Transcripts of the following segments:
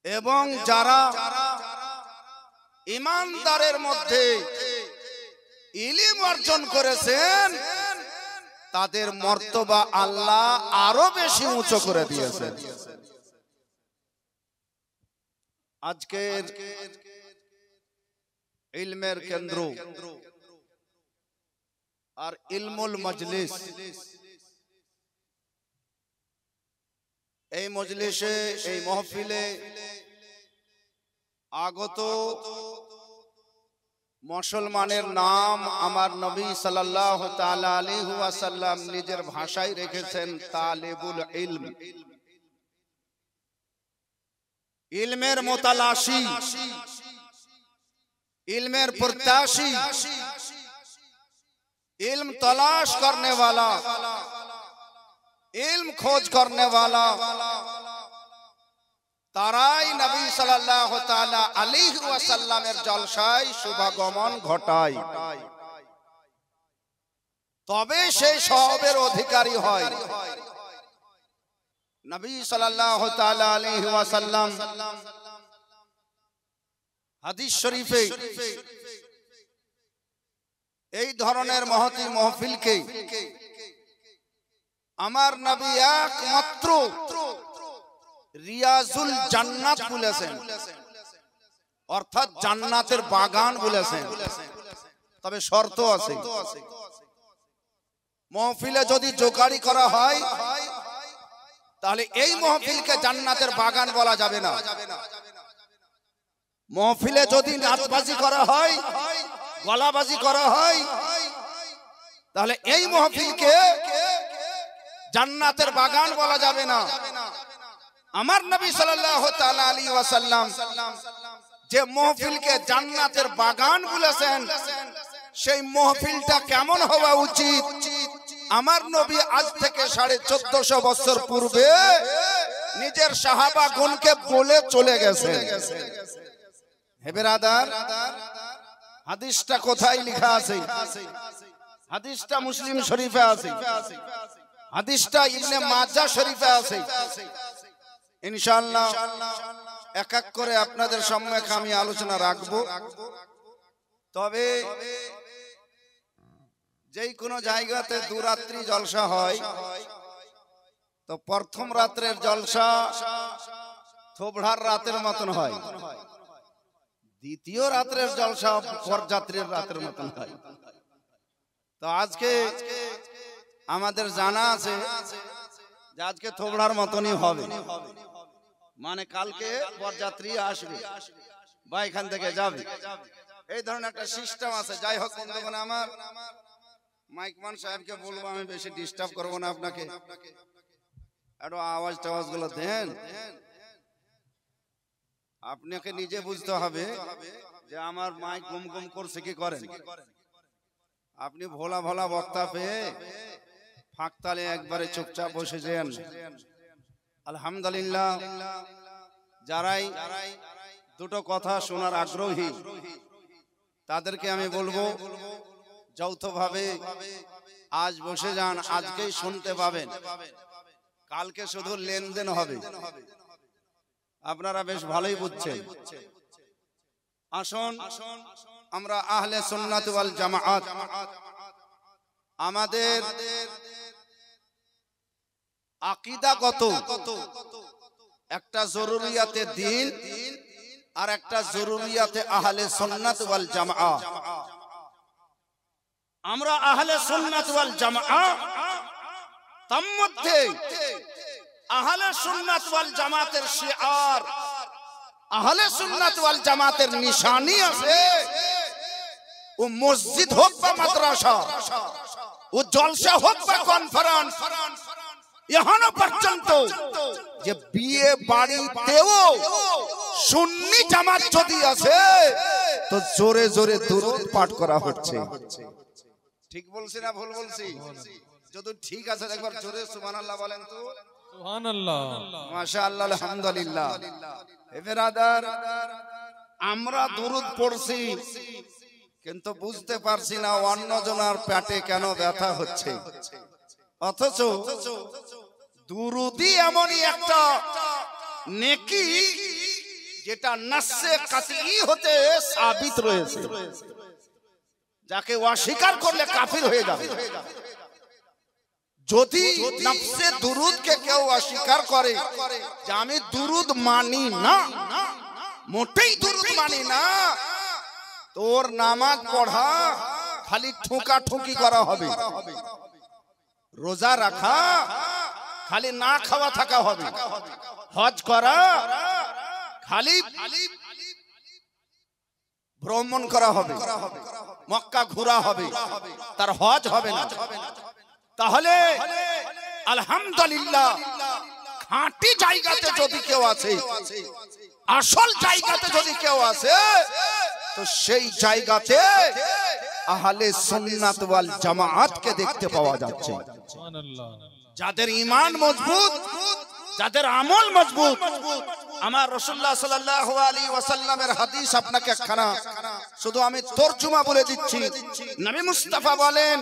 এবং যারা ঈমানদারের মধ্যে ইলম অর্জন করেছেন তাদের মর্তবা আল্লাহ আরো বেশি উঁচু করে দিয়েছেন। আজকের ইলমের কেন্দ্র আর ইলমুল মজলিস, এই মজলিসে এই মাহফিলে আগত মুসলমানের নাম আমার নবী সাল্লাল্লাহু তাআলা আলাইহি ওয়াসাল্লাম নিজের ভাষায় রেখেছেন তালিবুল ইলম, ইলমের মুতালাশি, ইলমের প্রত্যাশী, इल्म तलाश करने वाला, इल्म खोज करने वाला, ताराई नबी सल्लल्लाहु ताला अलैहि वसल्लमेर जलसाय शुभागमन घटाय, तबे से सवेर अधिकारी हय। नबी सल्लल्लाहु ताला अलैहि वसल्लम हादिस शरीफे এই ধরনের মহতি মাহফিলকে আমার নবী একমাত্র রিয়াজুল জান্নাত বলেছেন, অর্থাৎ জান্নাতের বাগান বলেছেন। তবে শর্ত আছে, মাহফিলে যদি জোগাড়ি করা হয় তাহলে এই মাহফিলকে জান্নাতের বাগান বলা যাবে না। মাহফিলে যদি নাচবাজি করা হয়, গলাবাজি করা হয়, তাহলে এই মাহফিলকে জান্নাতের বাগান বলা যাবে না। আমার নবী সাল্লাল্লাহু তাআলা আলাইহি ওয়াসাল্লাম যে মাহফিলকে জান্নাতের বাগান বলেছেন, সেই মাহফিলটা কেমন হওয়া উচিত আমার নবী আজ থেকে 1450 বছর পূর্বে নিজের সাহাবাগণকে বলে চলে গেছেন। হে বেরাদার, হাদিসটা কোথায় লেখা আছে? হাদিসটা মুসলিম শরীফে আছে, হাদিসটা ইবনে মাজাহ শরীফে আছে। ইনশাআল্লাহ এক এক করে আপনাদের সম্মুখে আমি আলোচনা রাখবো। তবে যেই কোনো জায়গাতে দুরাত্রি জলসা হয়, তো প্রথম রাতের জলসা থোবড়ার রাতের মতন হয়, দ্বিতীয় রাতের জলসা বরযাত্রীর রাতের মতন হয়। তো আজকে আমাদের জানা আছে যে আজকে থোবড়ার মতনই হবে, মানে কালকে বরযাত্রী আসবে বা এখান থেকে যাবে, এই ধরনের একটা সিস্টেম আছে। যাই হোক বন্ধুগণ, আমার মাইকমান সাহেবকে বলবো আমি বেশি ডিস্টার্ব করবো না আপনাকে, একটু আওয়াজ টাওয়াজ গুলো দেন। আপনাকে নিজে বুঝতে হবে যে আমার মাইক গুম গুম করছে কি করেন। আপনি ভোলা ভোলা বক্তা পেয়ে ফাঁকতালে একবারে চুপচাপ বসে যান। আলহামদুলিল্লাহ, যারাই দুটো কথা শোনার আগ্রহী তাদেরকে আমি বলবো যৌথভাবে আজ বসে যান, আজকেই শুনতে পাবেন, কালকে শুধু লেনদেন হবে। আপনারা বেশ ভালোই বুঝছেন। আসুন আমরা আহলে সুন্নাত ওয়াল জামাআত আমাদের আকীদাগত একটা জরুরিয়াতে দ্বীন আর একটা জরুরিয়াতে আহলে সুন্নাত ওয়াল জামাআত। আমরা আহলে সুন্নাত ওয়াল জামাআত, তার মধ্যে আহলে সুন্নাত ওয়াল জামাতের শিআর, আহলে সুন্নাত ওয়াল জামাতের নিশানি আছে। ও মসজিদ হোক বা মাদ্রাসা, ও জলসা হোক বা কনফারেন্স, এখনো পর্যন্ত যে বিয়ে বাড়িতেও সুন্নি জামাত যদি আছে তো জোরে জোরে দুরূদ পাঠ করা হচ্ছে। ঠিক বলছি না ভুল বলছি? যদি ঠিক আছে একবার জোরে সুবহানাল্লাহ বলেন তো। সুবহানাল্লাহ, মাশাআল্লাহ, আলহামদুলিল্লাহ। হে ব্রাদার, আমরা দুরূদ পড়ছি কিন্তু বুঝতে পারছি না অন্যজনের পেটে কেন ব্যথা হচ্ছে, অথচ দুরুদি এমনই একটা নেকি যেটা নাসে কাতঈ হতে সাবিত রয়েছে, যাকে অস্বীকার করলে কাফির হয়ে যাবে। যদি নফসে দুরুদকে কেউ অস্বীকার করে যে আমি দুরুদ মানি না, মোটেই দুরুদ মানি না, তোর নামাজ পড়া খালি ঠুকা ঠুকি করা হবে, রোজা রাখা খালি না খাওয়া থাকা হবে, হজ করা খালি ভ্রমণ করা হবে, মক্কা ঘোরা হবে, তার হজ হবে না। তাহলে আলহামদুলিল্লাহ খাঁটি জায়গাতে যদি কেউ আছে, আসল জায়গাতে যদি কেউ আছে, তো সেই জায়গাতে আহলে সুন্নাত ওয়াল জামাআতকে দেখতে পাওয়া যাচ্ছে। যাদের ঈমান মজবুত, যাদের আমল মজবুত। আমার রাসূলুল্লাহ সাল্লাল্লাহু আলাইহি ওয়াসাল্লামের হাদিস আপনাকে একখানা শুধু আমি তরজমা বলে দিচ্ছি। নবী মুস্তাফা বলেন,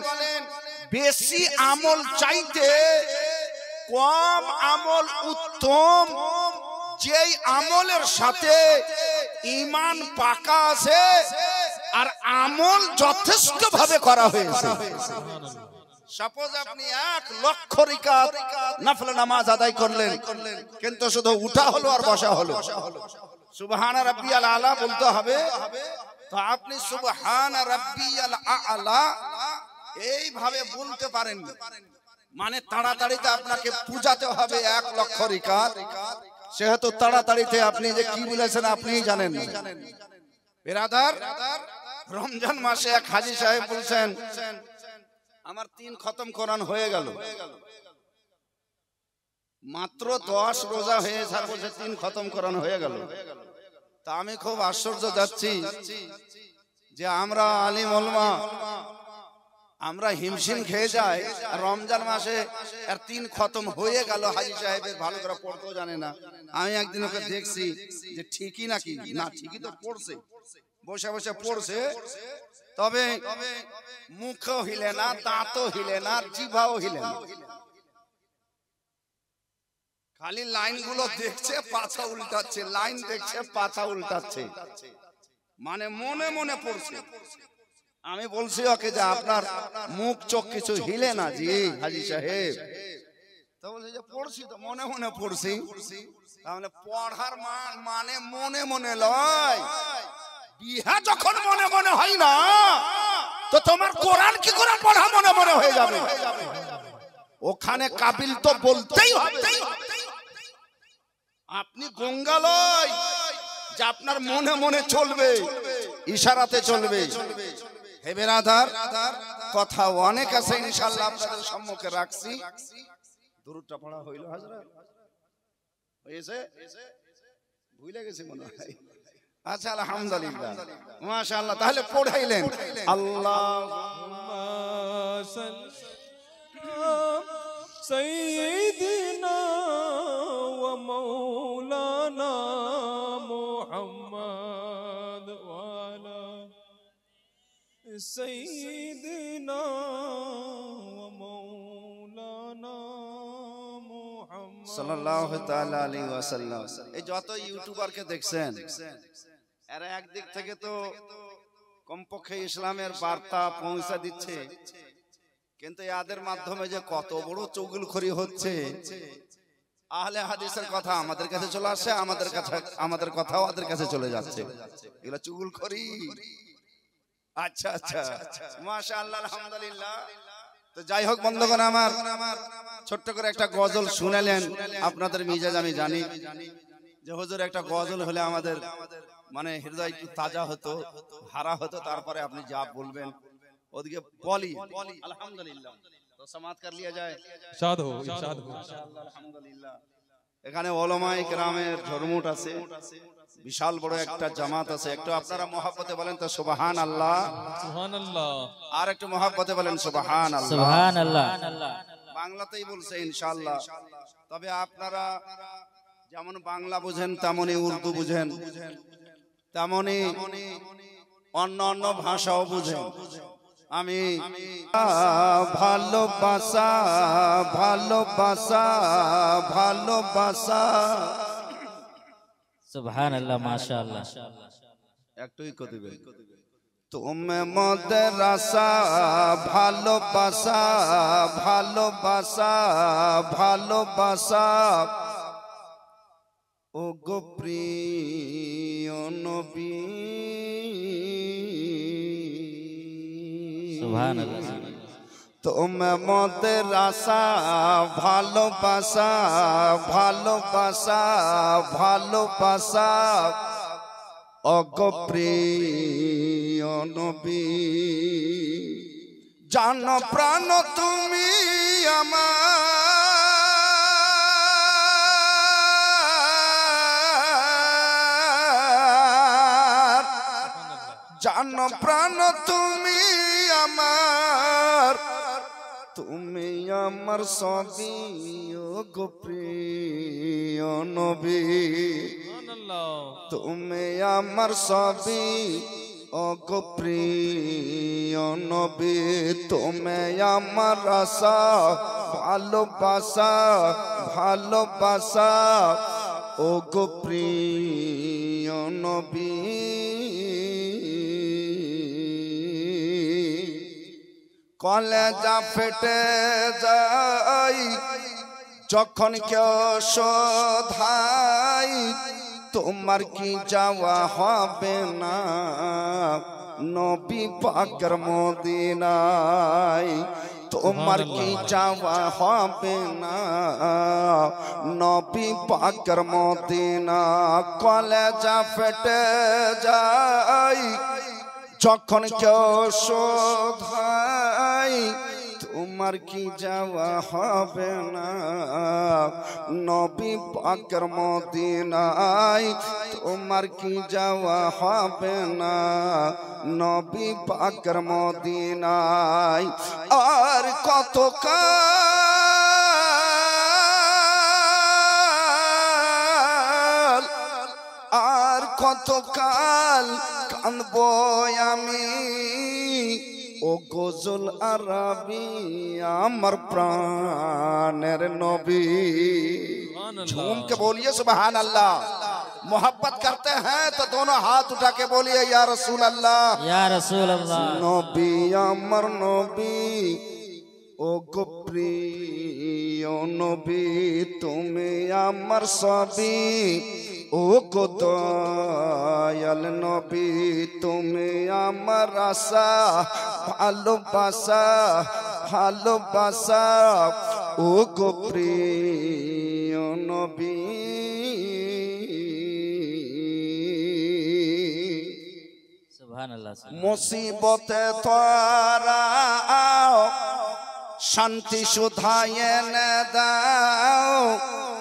বেশি আমল চাইতে কম আমল উত্তম। যেই আমলের সাথে ঈমান পাকা আছে আর আমল যথেষ্ট ভাবে করা হয়েছে। সাপোজ আপনি 1 লক্ষ রাকাত নফল নামাজ আদায় করলেন, কিন্তু শুধু উঠা হলো আর বসা হলো, সুবহান রাব্বিয়াল আলা বলতে হবে, তো আপনি সুবহান রাব্বিয়াল আলা এইভাবে বলতে পারেন, মানে তাড়াতাড়িতে আপনাকে পূজাতে হবে 1 লক্ষ রাকাত। সেহেতু তাড়াতাড়িতে আপনি যে কি বলেছেন আপনিই জানেন। বিরাদার, রমজান মাসে এক হাজী সাহেব বলছেন, আমার 3 খতম কোরআন হয়ে গেল, মাত্র 10 রোজা হয়ে বলছে 3 খতম কোরআন হয়ে গেল। তা আমি খুব আশ্চর্য যাচ্ছি যে আমরা আলিম ওলামা আমরা হিমশিম খেয়ে যাই, রমজান মাসে আর 3 খতম হয়ে গেল। হাজী সাহেবের ভালো করে পড়তেও জানে না। আমি একদিন ওকে দেখছি যে ঠিকই নাকি না, ঠিকই তো পড়ছে, বসে বসে পড়ছে, তবে মুখও হিলে না, দাঁতও হিলে না, জিভাও হিলে না, খালি লাইনগুলো দেখছে, পাছা উল্টাচ্ছে, লাইন দেখছে, পাছা উল্টাচ্ছে, মানে মনে মনে পড়ছে। আমি বলছি ওকে যে আপনার মুখ চোখ কিছু হিলে না জি হাজী সাহেব? তো বলছে যে পড়ছি তো, মনে মনে পড়ছি। তাহলে পড়ার মানে মনে মনে লয়। বিহা যখন মনে মনে হয় না, তো তোমার কোরআন কি করে পড়া মনে মনে হয়ে যাবে? ওখানে কাবিল তো বলতেই হবে। আপনি গঙ্গালয় যে আপনার মনে মনে চলবে, ইশারাতে চলবে। হে বেরাদার, কথা অনেক আছে, ইনশাআল্লাহ আপনাদের সম্মুখে রাখছি। দুরুদটা পড়া হইল হযরত? হয়েছে? ভুলে গেছি মনে হয়। আচ্ছা, আলহামদুলিল্লাহ, মাশাআল্লাহ। তাহলে পড়াইলেন আল্লাহুম্মা সাইয়্যিদিনা ওয়া মাওলানা মুহাম্মদ ওয়া আলা সাইয়্যিদিনা ওয়া মাওলানা মুহাম্মদ সাল্লাল্লাহু তাআলা আলাইহি ওয়াসাল্লাম। এই যত ইউটিউবারকে দেখছেন, এরা একদিক থেকে তো কমপক্ষে ইসলামের বার্তা পৌঁছে দিচ্ছে, কিন্তু এদের মাধ্যমে যে কত বড় চুগলখড়ি হচ্ছে। আহলে হাদিসের কথা আমাদের কাছে চলে আসছে, আমাদের কথাও ওদের কাছে চলে যাচ্ছে। এগুলো চুগলখড়ি। আচ্ছা আচ্ছা, মাশাআল্লাহ, আলহামদুলিল্লাহ। তো যাই হোক বন্ধুগণ আমার, ছোট্ট করে একটা গজল শুনালেন। আপনাদের মিজাজ আমি জানি যে হুজুর একটা গজল হলে আমাদের মানে হৃদয় একটু তাজা হতো, হারা হতো। তারপরে আপনি যা বলবেন ওদিকে বলি। আলহামদুলিল্লাহ, তো সমাত কর লিয়া যায়। ইরশাদ হো, ইরশাদ হো। মাশাআল্লাহ, আলহামদুলিল্লাহ। এখানে ওলামায়ে কেরামের ঝরমুট আছে, বিশাল বড় একটা জামাত আছে। একটু আপনারা মহব্বতে বলেন তো সুবহানাল্লাহ, সুবহানাল্লাহ। আর একটু মহব্বতে বলেন সুবহানাল্লাহ, সুবহানাল্লাহ। বাংলাতেই বলছে ইনশাআল্লাহ। তবে আপনারা যেমন বাংলা বুঝেন, তেমনি উর্দু বুঝেন, তেমনি অন্য অন্য ভাষাও বুঝেন। আমি ভালোবাসা ভালোবাসা ভালোবাসা সুবহানাল্লাহ মাশাআল্লাহ একটুই কো দিবেন তুমি মদের আশা ভালোবাসা ভালোবাসা ভালোবাসা ও গো প্রিয় নবী সুবহানাল্লাহ তুমি মদের আশা ভালোবাসা ভালোবাসা ভালোবাসা ও গো প্রিয় নবী জানো প্রাণ তুমি আমার জানো প্রাণ তুমি আমার তুমি আমার সবই ও গো প্রিয় নবী তুমি আমার সবই ও গো প্রিয় নবী তুমি আমার আশা ভালোবাসা ভালোবাসা ও গো প্রিয় নবী কলেজা ফেটে যাই যখন কেউ শোধাই তোমার কি যাওয়া হবে না নবী পাকের মদিনায় তোমার কি যাওয়া হবে না নবী পাকের মদিনা কলেজা ফেটে যাই যখন কেউ শোধাই তোমার কি যাওয়া হবে না নবী পাকের মদিনায় তোমার কি যাওয়া হবে না নবী পাকের মদিনায় আর কত কাল আর কত কাল কাঁদবো আমি ও গজল আরবি আমার प्राणेर नबी झूम के बोलिए सुभान अल्लाह मोहब्बत करते हैं तो दोनों हाथ उठा के बोलिए या रसूल अल्लाह या रसूल अल्लाह नबी अमर नबी ओ गो प्रिय नबी তুমি আমার সবই ও গো দয়াল নবী তুমি আমার আশা ভালোবাসা ভালোবাসা ও গো প্রিয় নবী সুবহানাল্লাহ মুসিবতে তোরা শান্তি সুধায়ে না দাও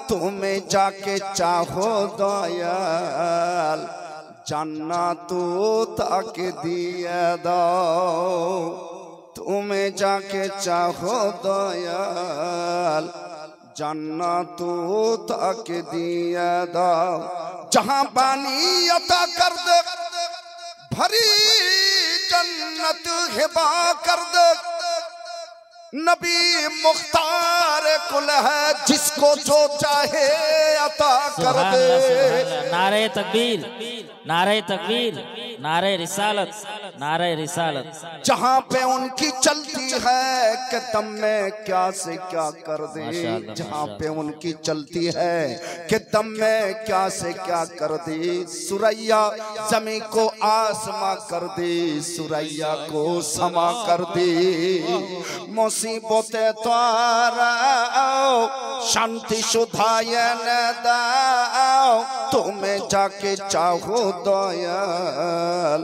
তুমি যাকে চাহো দয়াল জান্নাত তাকে দিয়ে দাও তুমি যাকে চাহো দয়াল জান্নাত তাকে দিয়ে দাও जहां पानी अता कर दे भरी जन्नत हिबा कर दे नबी मुख्तार कुल है जिसको जो चाहे अता कर दे नारे तकबीर नारे तकबीर नारे रिसालत नारे रिसालत जहां पे उनकी चलती है कि दम में क्या से क्या कर दे जहां पे उनकी चलती है कि दम में क्या से क्या कर दे सुरैया जमीन को आसमां कर दे सुरैया को समा कर दे मुसीबतें तारा शांति सुधाए न दाओ तुम्हें जाके चाहो दयाल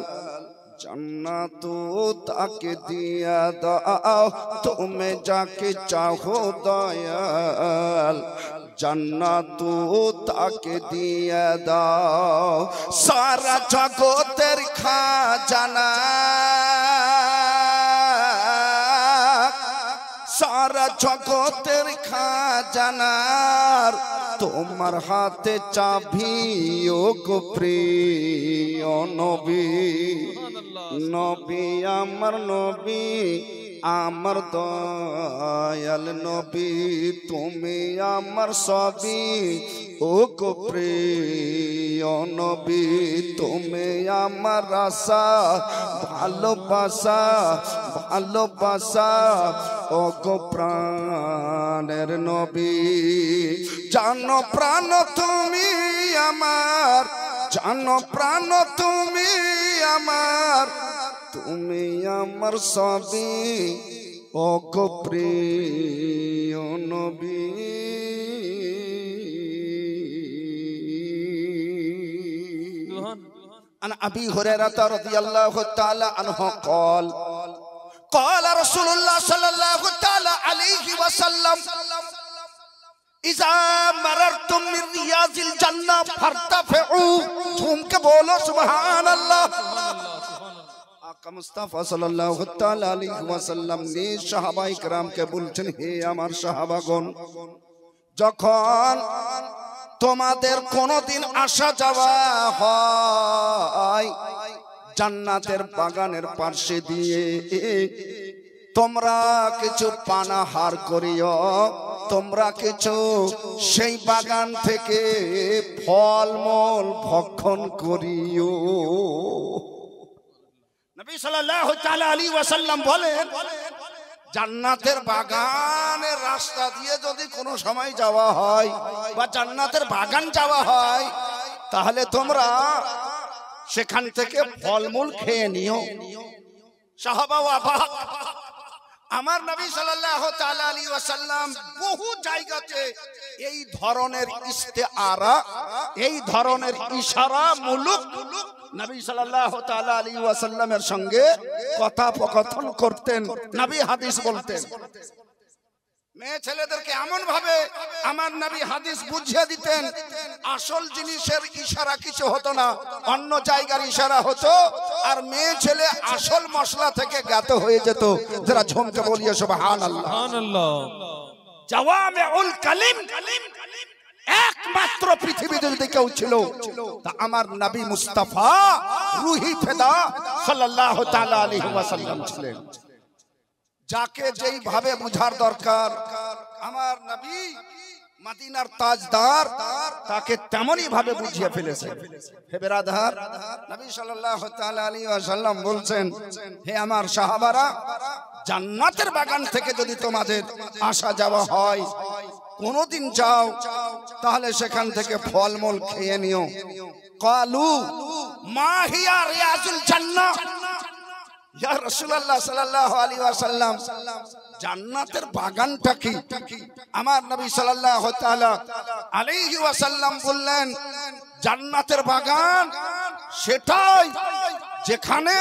जन्नत ताके दिया दाओ तुम्हें जाके चाहो दयाल जन्नत ताके दिया दाओ सारा जगतेर खाजाना सारा जगतेर खाजानार তোমার হাতে চাবি ও গো প্রিয় নবী, নবী আমার নবী আমার দয়াল নবী, তুমি আমার সবই ও গো প্রিয় নবী, তুমি আমার আশা ভালোবাসা ভালোবাসা ও গো প্রাণের নবী। জানো প্রাণ তুমি আমার, জানো প্রাণ তুমি আমার, তুমি আমার সবই ও গো প্রিয় নবী। عن أبي هريرة رضي الله تعالى عنه قال قال رسول الله صلى الله تعالى عليه وسلم إذا مررتم من رياض الجنة فارتفعوا झूम के बोलो सुभान अल्लाह। आका मुस्तफा सल्लल्लाहु ताला अलैहि वसल्लम ने साहाबाए किराम के বলছেন, হে আমার সাহাবাগণ, যখন তোমাদের কোনদিন আসা যাওয়া হয় জান্নাতের বাগানের পাশে দিয়ে, তোমরা কিছু পানাহার করিও, তোমরা কিছু সেই বাগান থেকে ফলমূল ভক্ষণ করিও। নবী সাল্লাল্লাহু তাআলা আলাইহি ওয়াসাল্লাম বলেন, জান্নাতের বাগানের রাস্তা দিয়ে যদি কোনো সময় যাওয়া হয় বা জান্নাতের বাগান যাওয়া হয়, তাহলে তোমরা সেখান থেকে ফলমূল খেয়ে নিও। সাহাবা অবাক। আমার নবী সাল্লাল্লাহু তাআলা আলাইহি ওয়াসাল্লাম বহু জায়গাতে এই ধরনের ইস্তেআরা, এই ধরনের ইশারা মূলক নবী সাল্লাল্লাহু তাআলা আলাইহি ওয়াসাল্লামের সঙ্গে কথোপকথন করতেন, নবী হাদিস বলতেন। মেয়ে ছেলেদেরকে এমন ভাবে আমার নবী হাদিস বুঝিয়ে দিতেন, আসল জিনিসের ইশারা কিছু হতো না, অন্য জায়গার ইশারা হতো, আর মেয়ে ছেলে আসল মশলা থেকে জ্ঞাত হয়ে যেত। যারা ঝুমকে বলিয়ে সুবহানাল্লাহ। সুবহানাল্লাহ। জাওয়ামিউল কালিম একমাত্র পৃথিবীতে যদি কেউ ছিল তা আমার নবী মুস্তাফা রুহি ফেদা সাল্লাল্লাহু তাআলা আলাইহি ওয়াসাল্লাম ছিলেন। যাকে যেই ভাবে বুঝার দরকার, আমার নবী মদিনার তাজদার, তাকে তেমনই ভাবে বুঝিয়ে ফেলেছে। হে বেরাদার, নবী সাল্লাল্লাহু তাআলা আলাইহি ওয়াসাল্লাম বলছেন, হে আমার সাহাবারা, জান্নাতের বাগান থেকে যদি তোমাদের আসা যাওয়া হয়, কোনদিন যাও, তাহলে সেখান থেকে ফলমূল খেয়ে নিও। কালু মা হিয়া রিয়াজুল জান্নাহ, ইয়া রাসূলুল্লাহ সাল্লাল্লাহু আলাইহি ওয়াসাল্লাম, জান্নাতের বাগানটা কি? আমার নবী সাল্লাল্লাহু তাআলা আলাইহি ওয়াসাল্লাম বললেন, জান্নাতের বাগান সেটাই যেখানে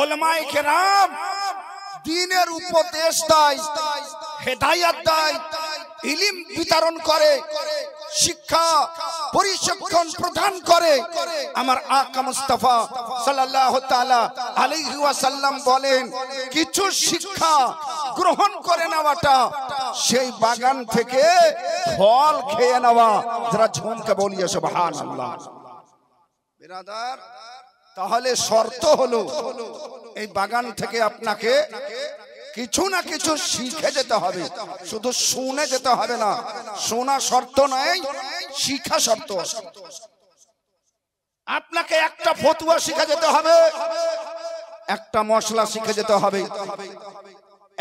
উলামায়ে কেরাম দ্বীনের উপদেশ দেয়, হেদায়েত দেয়, ইলম বিতরণ করে, শিক্ষা পরিশিক্ষণ প্রদান করে। আমার আকা মুস্তাফা সাল্লাল্লাহু তাআলা আলাইহি ওয়াসাল্লাম বলেন, কিছু শিক্ষা গ্রহণ করে নেওয়াটা সেই বাগান থেকে ফল খেয়ে নেওয়া। যারা ঝুমকে বলিয়ে সুবহানাল্লাহ। বিরাদার, তাহলে শর্ত হলো এই বাগান থেকে আপনাকে কিছু না কিছু শিখে যেতে হবে, শুধু শুনে যেতে হবে না। শোনা শর্ত নয়, শিক্ষা শর্ত। আপনাকে একটা ফতুয়া শিখে যেতে হবে, একটা মশলা শিখে যেতে হবে,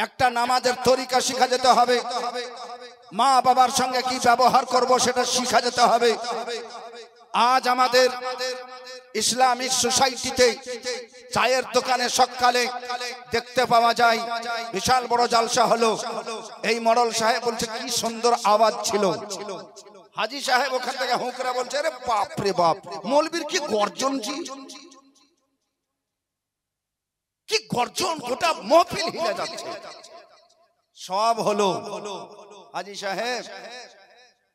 একটা নামাজের তরিকা শিখা যেতে হবে, মা বাবার সঙ্গে কি ব্যবহার করব সেটা শিখা যেতে হবে। আজ আমাদের ইসলামিক সোসাইটিতে চায়ের দোকানে সকালে দেখতে পাওয়া যায় বিশাল বড় জালসা হলো। এই মডল সাহেব বলছে, কি সুন্দর আওয়াজ ছিল। হাজি সাহেব ওখান থেকে হুঁকরা বলছে, আরে বাপ রে বাপ, মৌলবীর কি গর্জন, কি গর্জন, গোটা মহফিল হিলে যাচ্ছে। সব হলো হাজি সাহেব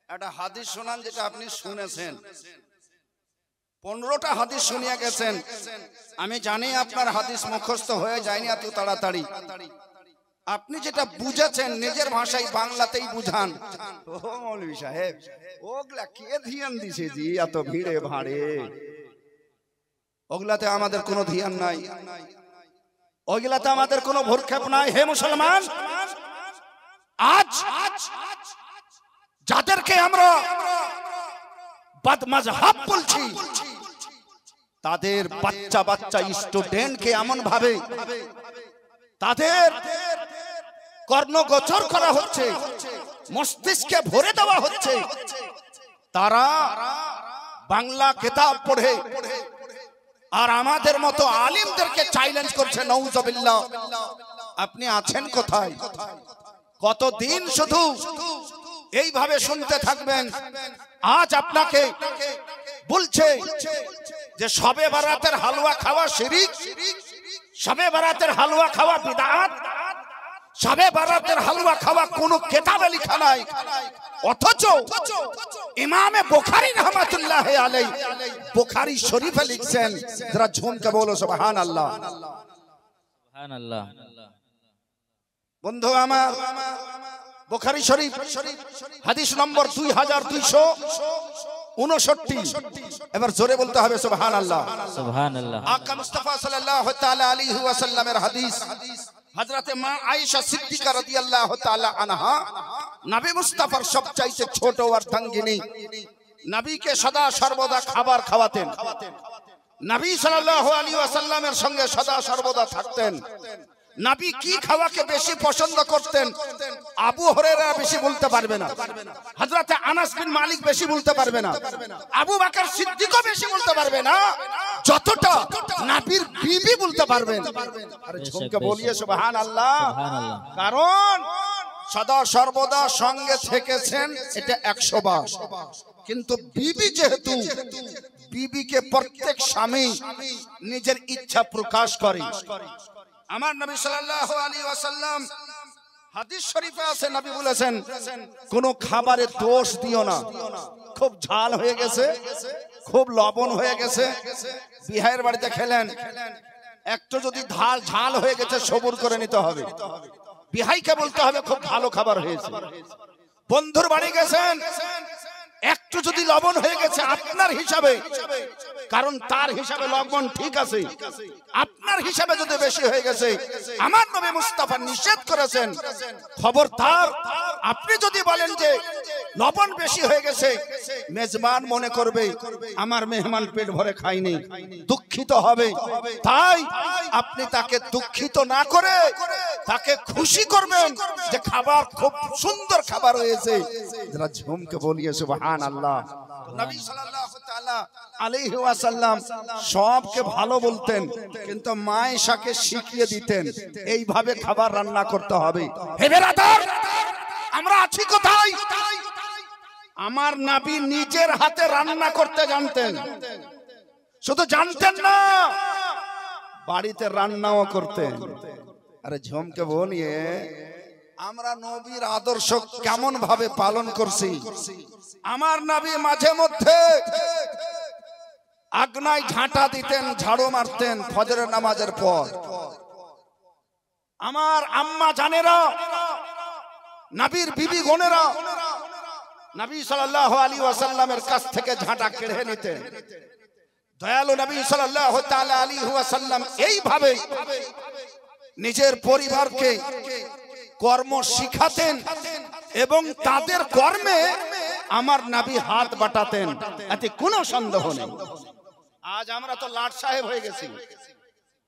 একটা হাদিস শোনান যেটা আপনি শুনেছেন। 15টা হাদিস শুনিয়ে গেছেন। আমি জানি আপনার হাদিস মুখস্থ হয়ে যায়নি এত তাড়াতাড়ি, আপনি যেটা বুঝেছেন নিজের ভাষায় বাংলাতেই বুঝান। ও মৌলভী সাহেব, ওগুলা কে ধ্যান দিছে জি এত ভিড়ে ভাড়ে? ওগুলাতে আমাদের কোনো ধ্যান নাই, ওগুলাতে আমাদের কোনো ভরক্ষেপ নাই। হে মুসলমান, আজ যাদেরকে আমরা বদমাযহাব বলছি, তাদের বাচ্চা বাচ্চা স্টুডেন্টকে এমন ভাবে তাদের কর্ণগোচর করা হচ্ছে, মস্তিষ্কে ভরে দেওয়া হচ্ছে। তারা বাংলা কিতাব পড়ে আর আমাদের মতো আলিমদেরকে চ্যালেঞ্জ করছে। নাউযুবিল্লাহ। আপনি আছেন কোথায়? কতদিন শুধু এইভাবে শুনতে থাকবেন? আজ আপনাকে বলছে যে শবে বারাতের হালুয়া খাওয়া শিরক, শবে বারাতের হালুয়া খাওয়া বিদআত, শবে বারাতের হালুয়া খাওয়া কোনো কিতাবে লেখা নাই। অথচ ইমামে বুখারী রাহমাতুল্লাহ আলাইহি বুখারী শরীফে লিখছেন, যারা ঝুমকে বলো সুবহানাল্লাহ। সুবহানাল্লাহ। বন্ধু আমার, বুখারী শরীফ হাদিস নম্বর 2259। এবার জোরে বলতে হবে সুবহানাল্লাহ। সুবহানাল্লাহ। আকা মুস্তাফা সাল্লাল্লাহু তাআলা আলাইহি ওয়াসাল্লামের হাদিস, হযরতে মা আয়েশা সিদ্দিকা রাদিয়াল্লাহু তাআলা আনহা নবী মুস্তাফার সবচাইতে ছোট অর্ধাঙ্গিনী, নবীকে সদা সর্বদা খাবার খাওয়াতেন, নবী সাল্লাল্লাহু আলাইহি ওয়াসাল্লামের সঙ্গে সদা সর্বদা থাকতেন। নবী কি খাওয়াকে বেশি পছন্দ করতেন আবু হুরায়রা বেশি বলতে পারবে না, হযরতে আনাস বিন মালিক বেশি বলতে পারবে না, আবু বকর সিদ্দিকও বেশি বলতে পারবে না, যতটা নবীর বিবি বলতে পারবেন। আরে ঝুমকে বলিয়ে সুবহানাল্লাহ। কারণ সদা সর্বদা সঙ্গে থেকেছেন, এটা 100 বার। কিন্তু বিবি যেহেতু, বিবিকে প্রত্যেক স্বামী নিজের ইচ্ছা প্রকাশ করে। আমার নবী সাল্লাল্লাহু আলাইহি ওয়াসাল্লাম হাদিস শরীফে আছে, নবী বলেছেন কোন খাবারে দোষ দিও না। খুব ঝাল হয়ে গেছে, খুব লবণ হয়ে গেছে, বিহাইয়ের বাড়িতে খেলেন, একটু যদি ঝাল হয়ে গেছে সবুর করে নিতে হবে। বিহাইকে বলতে হবে খুব ভালো খাবার হয়েছে। বন্ধুর বাড়ি গেছেন, একটু যদি লবণ হয়ে গেছে আপনার হিসাবে, কারণ তার হিসাবে লবণ ঠিক আছে, আপনার হিসাবে যদি বেশি হয়ে গেছে, আমার নবী মুস্তাফা নিষেধ করেছেন, খবরদার আপনি যদি বলেন যে লবণ বেশি হয়ে গেছে, মেজবান মনে করবে আমার মেহমান পেট ভরে খায়নি, দুঃখিত হবে। তাই আপনি তাকে দুঃখিত না করে তাকে খুশি করবেন যে খাবার খুব সুন্দর খাবার হয়েছে। যারা ঝুমকে বলিয়ে সুবহানাল্লাহ। নবী সাল্লাল্লাহু তাআলা আলাইহি ওয়াসাল্লাম সবকে ভালো বলতেন, কিন্তু মা আয়েশাকে শিখিয়ে দিতেন এইভাবে খাবার রান্না করতে হবে। হে বেরাদার, আমরা আছি কোথায়? আমার নবী নিজের হাতে রান্না করতে জানতেন, শুধু জানতেন না, বাড়িতে রান্নাও করতেন। আরে ঝুমকে বলিয়ে আমরা নবীর আদর্শ কেমন ভাবে পালন করছি। আমার নবী মাঝে মধ্যে আগনায় ঝাঁটা দিতেন, ঝাড়ু মারতেন ফজরের নামাজের পর। আমার আম্মা জানেরা, নবীর বিবি গনেরা নবী সাল্লাল্লাহু আলাইহি ওয়াসাল্লামের কাছ থেকে ঝাঁটা কেড়ে নিতেন। দয়ালু নবী সাল্লাল্লাহু তাআলা আলাইহি ওয়াসাল্লাম এইভাবে নিজের পরিবারকে কর্ম শিখাতেন এবং তাদের কর্মে আমার নবী হাত বাটাতেন, এতে কোনো সন্দেহ নেই। আজ আমরা তো লাট সাহেব হয়ে গেছি,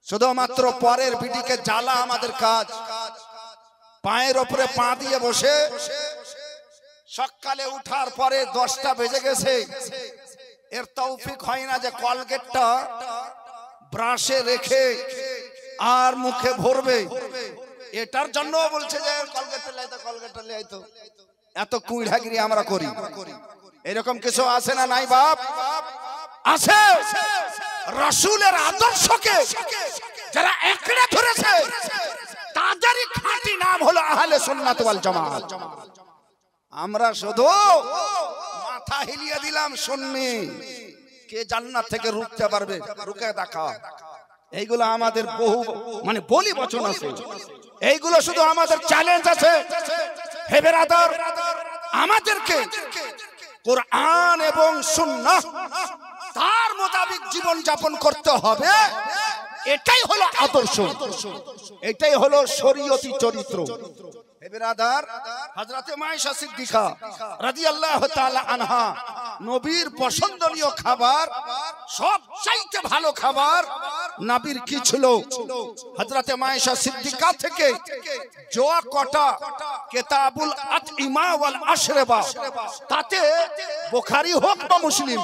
শুধুমাত্র পরের বিটিকে জ্বালা আমাদের কাজ। পায়ের উপরে পা দিয়ে বসে সকালে উঠার পরে 10টা বেজে গেছে, এর তৌফিক হয় না যে কলগেটটা ব্রাশে রেখে আর মুখে ভরবে। এটার জন্য বলছে যে কলগেটটা লাইতো, কলগেটটা লাইতো। এত কুইড়াগিরি আমরা করি, এরকম কিছু আছে না নাই বাপ? আছে। রাসূলের আদর্শকে যারা একড়ে ধরেছে তাদেরই খাঁটি নাম হলো আহলে সুন্নাত ওয়াল জামাত। আমরা শুধু মাথা হিলিয়ে দিলাম সুন্নি, কে জান্নাত থেকে রুখতে পারবে? রুকে দেখা। এইগুলো আমাদের বহু বলি বচন আছে, এইগুলো শুধু আমাদের চ্যালেঞ্জ আছে। হে বেরাদার, আমাদেরকে কোরআন এবং সুন্নাহ তার মোতাবেক জীবন যাপন করতে হবে। এটাই হলো আদর্শ, এটাই হলো শরীয়তি চরিত্র। হে বেরাদার, হযরতে মায়েশা সিদ্দিকা রাদিয়াল্লাহু তাআলা আনহা নবীর পছন্দনীয় খাবার, সবচাইতে ভালো খাবার নবীর কি ছিল? হযরতে মায়েশা সিদ্দিকা থেকে জোয়া কটা কিতাবুল আতইমা ওয়াল আশরাবা, তাতে বুখারী হোক বা মুসলিম,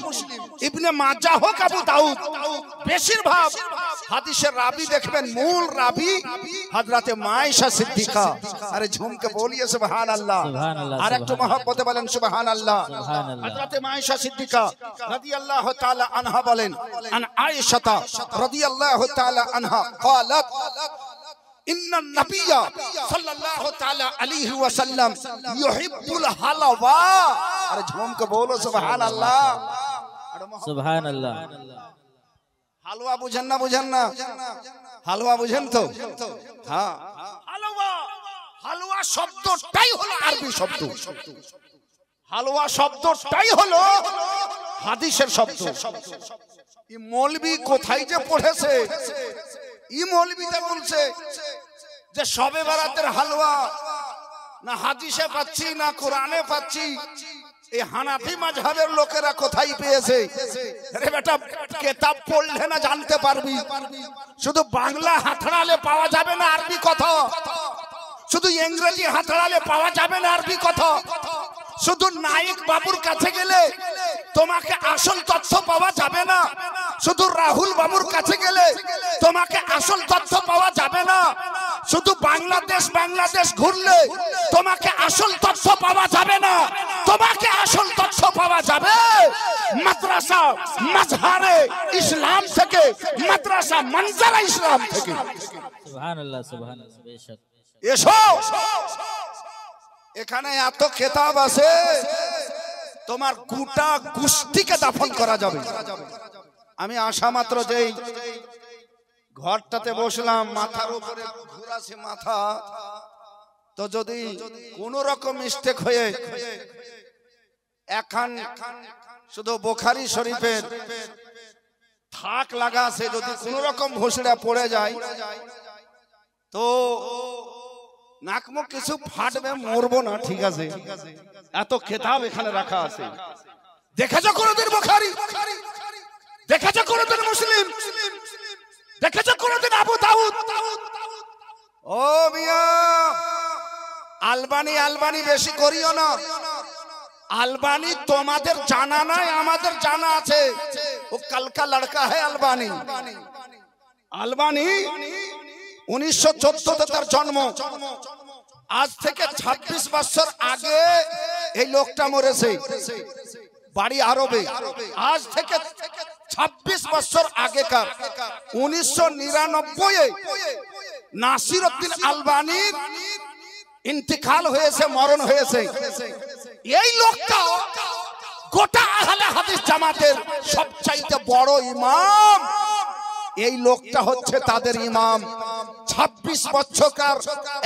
ইবনে মাজাহ হোক, আবু দাউদ, বেশিরভাগ হাদিসের রাবি দেখবেন মূল রাবি হযরতে মায়েশা সিদ্দিকা। আরে ঝুমকে বলিয়ে সুবহানাল্লাহ, আর একটু মহব্বতে বলেন সুবহানাল্লাহ। হযরতে মায়েশা সিদ্দিকা রাদিয়াল্লাহু তাআলা আনহা বলেন, আন আয়েশা রাদিয়াল্লাহু তাআলা আনহা قالت ان النبي صلى الله تعالى عليه وسلم يحب الحلوى। আরে ঝুমকে বলো সুবহানাল্লাহ, সুবহানাল্লাহ। হালুয়া বুঝেন না? বুঝেন না? হালুয়া বুঝেন তো? হ্যাঁ, হালুয়া, হালুয়া শব্দটাই হলো আরবি শব্দ। হালুয়া শব্দটাই হলো হাদিসের শব্দ। এই মৌলবি কোথায় যে পড়েছে, এই মৌলবিটা বলছে যে শবে বরাতের হালুয়া না হাদিসে পাচ্ছি না কোরআনে পাচ্ছি। এই হানাফি মাযহাবের লোকেরা কোথায় পেয়েছে? আরে বেটা, কিতাব পড়লে না জানতে পারবি। শুধু বাংলা হাতড়ালে পাওয়া যাবে না আরবি কথা, শুধু ইংরেজি হাতড়ালে পাওয়া যাবে না আরবি কথা, শুধু নায়ক বাবুর কাছে গেলে তোমাকে আসল তথ্য পাওয়া যাবে না, শুধু রাহুল বাবুর কাছে গেলে তোমাকে আসল তথ্য পাওয়া যাবে না, শুধু বাংলাদেশ বাংলাদেশ ঘুরলে তোমাকে আসল তথ্য পাওয়া যাবে না। তোমাকে আসল তথ্য পাওয়া যাবে মাদ্রাসা মাজহারে ইসলাম থেকে, মাদ্রাসা মনজারা ইসলাম থেকে। সুবহানাল্লাহ, সুবহানাল্লাহ। বেশক এসো, এখানে এত খেতাব আছে তোমার গোটা গোষ্ঠীকে দাফন করা যাবে। আমি আসা মাত্র যেই ঘরটাতে বসলাম, মাথার উপরে ঘুরাছে মাথা, তো যদি কোন রকম মিস্টেক হয়ে এখন শুধু বুখারী শরীফের থাক লাগা আছে, যদি কোন রকম ভুসড়া পড়ে যায় তো নাক মুখ কিছু ফাটবে, মরবো না, ঠিক আছে? এত খেতাব এখানে রাখা আছে। দেখেছো কোনদিন বুখারী? দেখেছো কোনদিন মুসলিম? দেখেছো কোনদিন আবু দাউদ? ও মিয়া, আলবানি আলবানি বেশি করিও না। আলবানি তোমাদের জানা নাই, আমাদের জানা আছে। ও কালকা লড়কা হ্যায় আলবানি। আলবানি 1914 তার জন্ম। আজ থেকে 26 বছর আগে এই লোকটা মরেছে, বাড়ি আরবে। আজ থেকে 26 বছর আগেকার 1999 নাসিরউদ্দিন আলবানির ইন্তিকাল হয়েছে, মরণ হয়েছে। এই লোকটা গোটা আহলে হাদিস জামাতের সবচাইতে বড় ইমাম। এই লোকটা হচ্ছে তাদের ইমাম। 26 বছরকার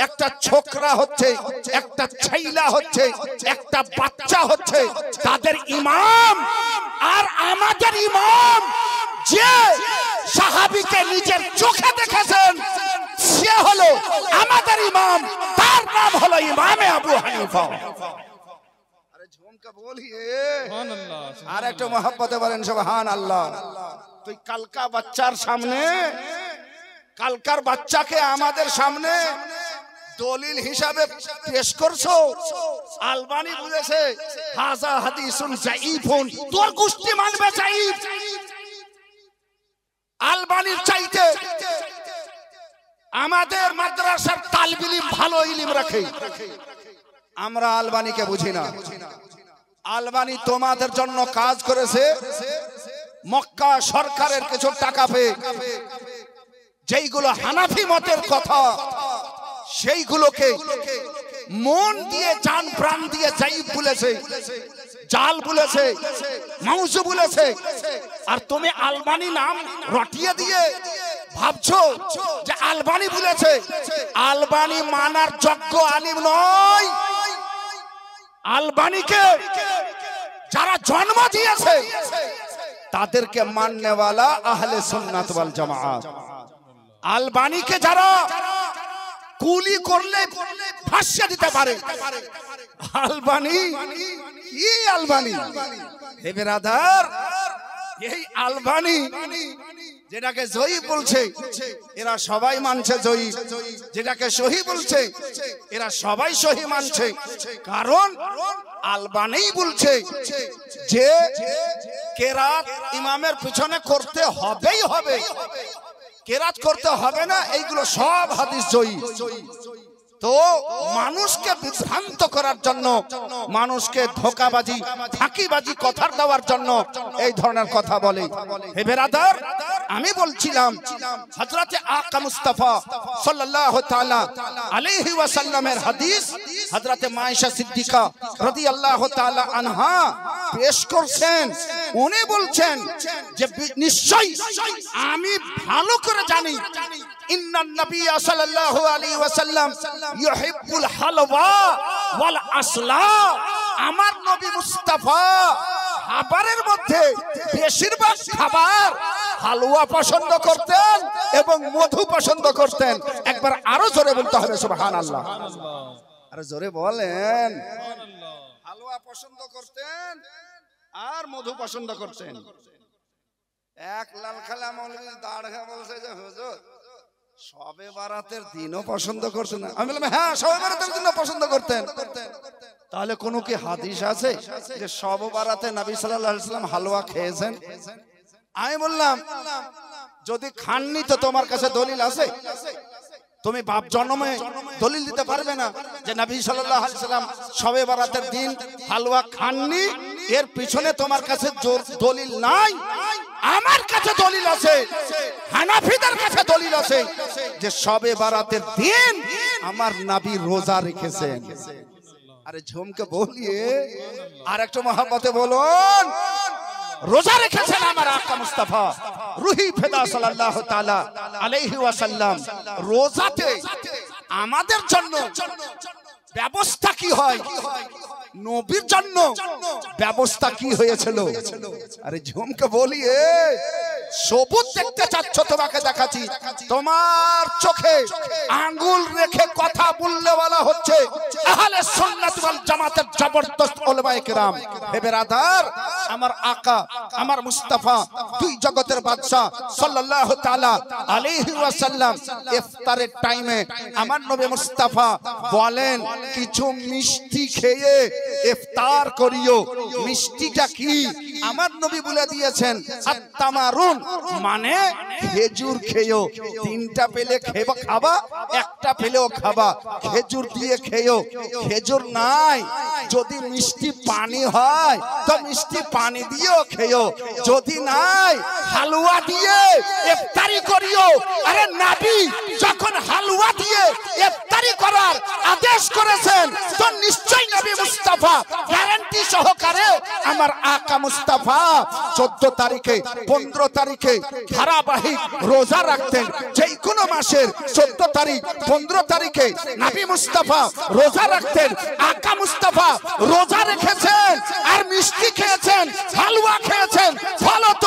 একটা ছোকরা হচ্ছে, একটা ছেইলা হচ্ছে, একটা বাচ্চা হচ্ছে তাদের ইমাম। আর আমাদের ইমাম যে সাহাবীকে নিজের চোখে দেখেছেন সে হলো আমাদের ইমাম, তার নাম হলো ইমামে আবু হানিফা। আরে ঝুমকা বলিয়ে সুবহানাল্লাহ। আর একটু মহব্বতে বলেন সুবহানাল্লাহ। তুই কালকা বাচ্চার সামনে, কালকার বাচ্চাকে আমাদের সামনে দলিল হিসাবে পেশ করছো। আলবানি বলেছে হাযা হাদিসুন যায়ীফুন, তোর গোষ্ঠী মানবে যায়ীফ। আলবানির চাইতে আমাদের মাদ্রাসার তালিব ইলম ভালো ইলম রাখে। আমরা আলবানিকে বুঝি না। আলবানি তোমাদের জন্য কাজ করেছে, মক্কা সরকারের কিছু টাকা পেয়ে যেইগুলো হানাফি মতের কথা সেইগুলোকে মন দিয়ে জান প্রাণ দিয়ে যায়ীফ বলেছে, জাল বলেছে, মাউজু বলেছে। আর তুমি আলবানি নাম রটিয়ে দিয়ে ভাবছো যে আলবানি বলেছে, আলবানি মানার যোগ্য আলিম নয়। আলবানিকে যারা জন্ম দিয়েছে তাদেরকে মাননেওয়ালা আহলে সুন্নাত ওয়াল জামাত। আলবানিকে যারা কুলি করলে ফাঁসিয়ে দিতে পারে, আলবানি কি আলবানি হে বেরাদার, এই আলবানি যেটাকে জয়ী বলছে এরা সবাই মানছে জয়ী, যেটাকে সহি বলছে এরা সবাই সহি মানছে। কারণ আলবানি বলছে যে কেরাত ইমামের পিছনে করতে হবেই হবে, কেরাত করতে হবে না, এইগুলো সব হাদিস জয়ী। তো মানুষকে বিভ্রান্ত করার জন্য, মানুষকে ধোঁকাবাজি ফাঁকিবাজি কথা দেওয়ার জন্য এই ধরনের কথা বলে। হে বেরাদার, আমি বলছিলাম হযরতে আকা মুস্তাফা সাল্লাল্লাহু তাআলা আলাইহি ওয়াসাল্লামের হাদিস হযরতে মায়েশা সিদ্দিকা রাদিয়াল্লাহু তাআলা আনহা পেশ করছেন। উনি বলছেন যে নিশ্চয়ই আমি ভালো করে জানি ইন্নান নবী সাল্লাল্লাহু আলাইহি ওয়াসাল্লাম ইউহিব্বুল হালওয়া ওয়াল আসলা। আমার নবী মুস্তাফা খাবারের মধ্যে বেশিরভাগ খাবার হালুয়া পছন্দ করতেন এবং মধু পছন্দ করতেন। একবার আরো জোরে বলতে হবে সুবহানাল্লাহ। আরে জোরে বলেন। হালুয়া পছন্দ করতেন আর মধু পছন্দ করতেন। এক লালখালা মৌলভী দাঁড়া বলছে যে হুজুর শবে বারাতের দিনও পছন্দ করতেন না। আমি বললাম হ্যাঁ, শবে বারাতের দিনও পছন্দ করতেন। তাহলে কোনো কি হাদিস আছে যে শবে বারাতে নবী সাল্লাল্লাহু আলাইহি ওয়াসাল্লাম হালুয়া খেয়েছেন? আমি বললাম যদি খাননি তো তোমার কাছে দলিল আছে? তুমি বাপ জন্মে দলিল দিতে পারবে না যে নবী সাল্লাল্লাহু আলাইহি ওয়াসাল্লাম শবে বারাতের দিন হালুয়া খাননি, এর পিছনে তোমার কাছে দলিল নাই। আমার কাছে দলিল আছে, হানাফিদের কাছে দলিল আছে যে শবে বারাতের দিন আমার নবী রোজা রেখেছেন। আরে ঝুমকে বলিয়ে আর একটু মহব্বতে বলুন, রোজা রেখেছেন আমার আকা মুস্তাফা রুহি ফেদা সাল্লাল্লাহু তাআলা আলাইহি ওয়াসাল্লাম। রোজাতে আমাদের জন্য ব্যবস্থা কি হয়, নবীর জন্য ব্যবস্থা কি হয়েছিল? আরে ঝুমকে বলিয়ে সবুজ দেখতে চাচ্ছ, তোমাকে দেখাচ্ছি। তোমার চোখে আঙ্গুল রেখে কথা বললে বলা হচ্ছে আহলে সুন্নাত ওয়াল জামাতের জবরদস্ত উলামায়ে কেরাম। হে বেরাদার, আমার আকা আমার মুস্তাফা দুই জগতের বাদশা সাল্লাল্লাহু তাআলা আলাইহি ওয়াসাল্লাম ইফতারের টাইমে আমার নবী মুস্তাফা বলেন কিছু মিষ্টি খেয়ে ইফতার করিও। মিষ্টিটা কি? আমার নবী বলে দিয়েছেন আত-তামারুন, মানে খেজুর খেও। তিনটা পেলে খাবা, একটা পেলেও খাবা, খেজুর দিয়ে খেও। খেজুর নাই, যদি মিষ্টি পানি হয় তো মিষ্টি পানি দিয়েও খেও, যদি নাই হালুয়া দিয়ে ইফতারি করিও। আরে নবী যখন হালুয়া দিয়ে ইফতারি করার আদেশ করেছেন তো নিশ্চয়ই নবী মুস্তাফা গ্যারান্টি সহকারে আমার আকা মুস্তাফা 14 তারিখে 15 তারিখে ধারাবাহিক রোজা রাখতেন। যে কোনো মাসের 14 তারিখ 15 তারিখে নবী মুস্তাফা রোজা রাখতেন। আকা মুস্তাফা রোজা রেখেছেন আর মিষ্টি খেয়েছেন, হালুয়া খেয়েছেন। ফলত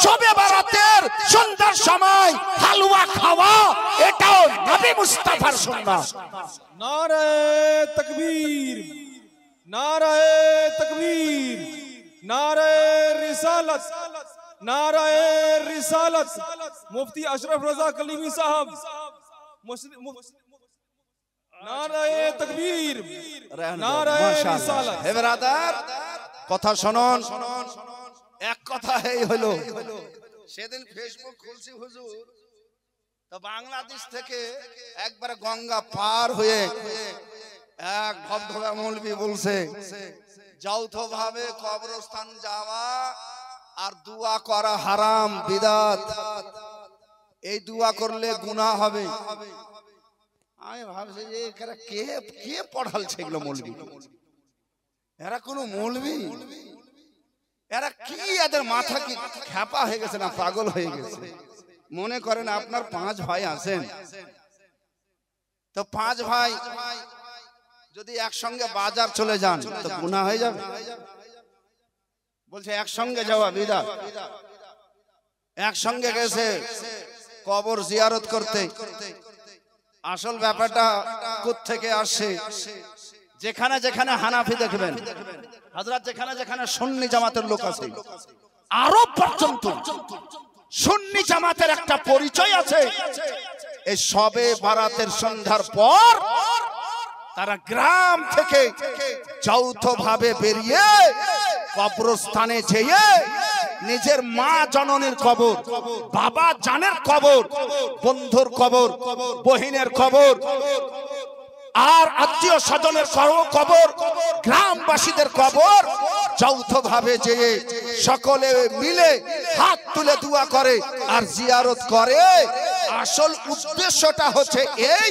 শবে বারাতের সন্ধ্যার সময় হালুয়া খাওয়া এটাও নবী মুস্তাফার সুন্নাত। नारे तकबीर, नारे तकबीर, नारे रिसालत, नारे रिसालत। मुफ्ती अशरफ रजा कलीमी साहब, नारे तकबीर, नारे रिसालत। হে ব্রাদার, কথা শুনুন। এক কথা এই হলো, সেদিন ফেসবুক খুলছি হুজুর, তো বাংলাদেশ থেকে একবারে গঙ্গা পার হয়ে এক ভবধবা মৌলবী বলছে যৌথভাবে কবরস্থান যাওয়া আর দোয়া করা হারাম, বিদাত। এই দোয়া করলে গুনাহ হবে। আমি ভাবছি যে এরা কে পড়ালছে এগুলো মৌলবী? এরা কোনো মৌলবী? এরা কি, এদের মাথা কি খ্যাপা হয়ে গেছে না পাগল হয়ে গেছে? মনে করেন আপনার 5 ভাই আছেন, তো 5 ভাই যদি একসঙ্গে বাজার চলে যান তো গুনাহ হয়ে যাবে? বলছে একসঙ্গে যাওয়া বিদআত। একসঙ্গে গেছে কবর জিয়ারত করতে, আসল ব্যাপারটা কোত্থেকে আসছে? যেখানে যেখানে হানাফি দেখবেন, হযরত যেখানে যেখানে সুন্নি জামাতের লোক আছে, আরব পর্যন্ত সুন্নি জামাতের একটা পরিচয় আছে। এই সবে বারাতের সন্ধ্যার পর তারা গ্রাম থেকে যৌথভাবে বেরিয়ে কবরস্থানে যেয়ে নিজের মা জননীর কবর, বাবা জানের কবর, বন্ধুর কবর, বহিনের কবর, আর আত্মীয় স্বজনের কবর, গ্রামবাসীদের কবর যৌথভাবে যেয়ে সকলে মিলে হাত তুলে দোয়া করে আর জিয়ারত করে। আসল উদ্দেশ্যটা হচ্ছে এই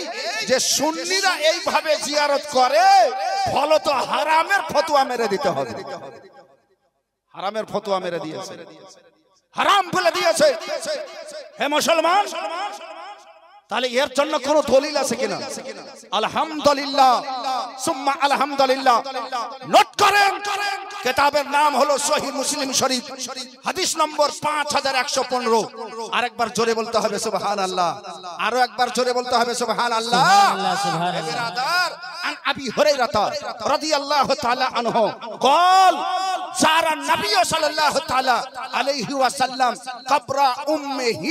যে সুন্নিরা এইভাবে জিয়ারত করে, ফলত হারামের ফতোয়া মেরে দিতে হবে। হারামের ফতোয়া মেরে দিয়েছে, হারাম বলে দিয়েছে। হে মুসলমান, তাহলে এর জন্য কোন দলিল আছে কিনা? আলহামদুলিল্লাহ সুম্মা আলহামদুলিল্লাহ। নোট করেন, কিতাবের নাম হলো সহিহ মুসলিম শরীফ, হাদিস নম্বর 5115। আরেকবার জোরে বলতে হবে সুবহানাল্লাহ, আরো একবার জোরে বলতে হবে সুবহানাল্লাহ। বিরাদার, আন আবি হুরায়রা রাদিয়াল্লাহু তাআলা আনহু قال زار النبي صلى الله تعالى عليه وسلم قبر امه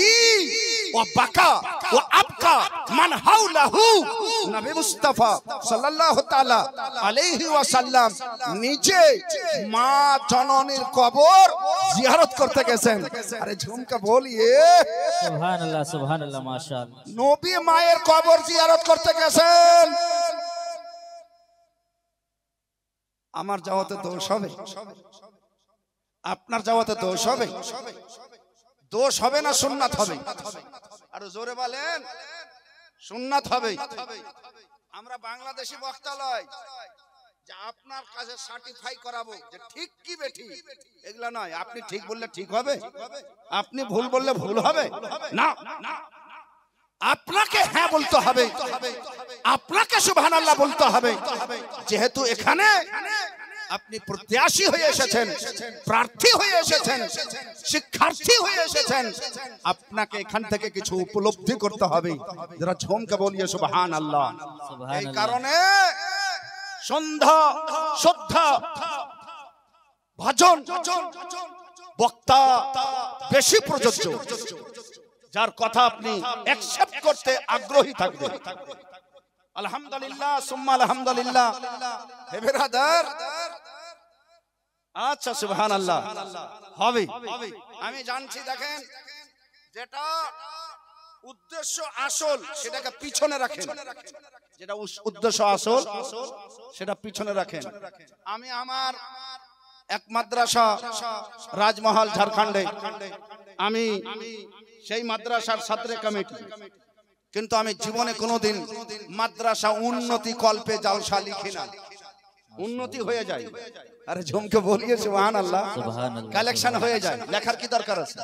وبكى وابكى من حوله। নবী মুস্তাফা সাল্লাল্লাহু তাআলা আলাইহি ওয়াসাল্লাম নিজে মা জননীর কবর জিয়ারত করতে গেছেন। আরে ঝুমকা বলিয়ে সুবহানাল্লাহ, সুবহানাল্লাহ, মাশাআল্লাহ। নবী মায়ের কবর জিয়ারত করতে গেছেন। আমার যাওয়াতে দোষ হবে, আপনার যাওয়াতে দোষ হবে? দোষ হবে না সুন্নাত হবে? আর জোরে বলেন, সুন্নাত হবে। আমরা বাংলাদেশি বক্তালয় যে আপনার কাছে সার্টিফাই করাবো যে ঠিক কি বেঠিক, এগুলা নয়। আপনি ঠিক বললে ঠিক হবে, আপনি ভুল বললে ভুল হবে না। আপনাকে হ্যাঁ বলতে হবে, আপনাকে সুবহানাল্লাহ বলতে হবে। যেহেতু এখানে আপনি প্রত্যাশী হয়ে এসেছেন, প্রার্থী হয়ে এসেছেন, শিক্ষার্থী হয়ে এসেছেন, আপনাকে এখান থেকে কিছু উপলব্ধি করতে হবে। যারা ঝুমকে বলিয়ে সুবহানাল্লাহ। এই কারণে সন্ধ্যা শ্রদ্ধা ভজন বক্তা বেশি প্রযোজ্য, যার কথা আপনি অ্যাকসেপ্ট করতে আগ্রহী থাকবেন। আলহামদুলিল্লাহ সুম্মা আলহামদুলিল্লাহ। হে বিরাদার, আচ্ছা সুবহানাল্লাহ হবে। আমি জানছি, দেখেন যেটা উদ্দেশ্য আসল সেটাকে পিছনে রাখেন, যেটা উদ্দেশ্য আসল সেটা পিছনে রাখেন। আমি আমার এক মাদ্রাসা রাজমহল ঝাড়খণ্ডে, আমি সেই মাদ্রাসার ছাত্র কমিটি, কিন্তু আমি জীবনে কোনোদিন মাদ্রাসা উন্নতি কল্পে জালসা লিখি না। উন্নতি হয়ে যায়, আরে ঝুমকে বলিয়ে সুবহানাল্লাহ, কালেকশন হয়ে যায়। লেখার কি দরকার আছে?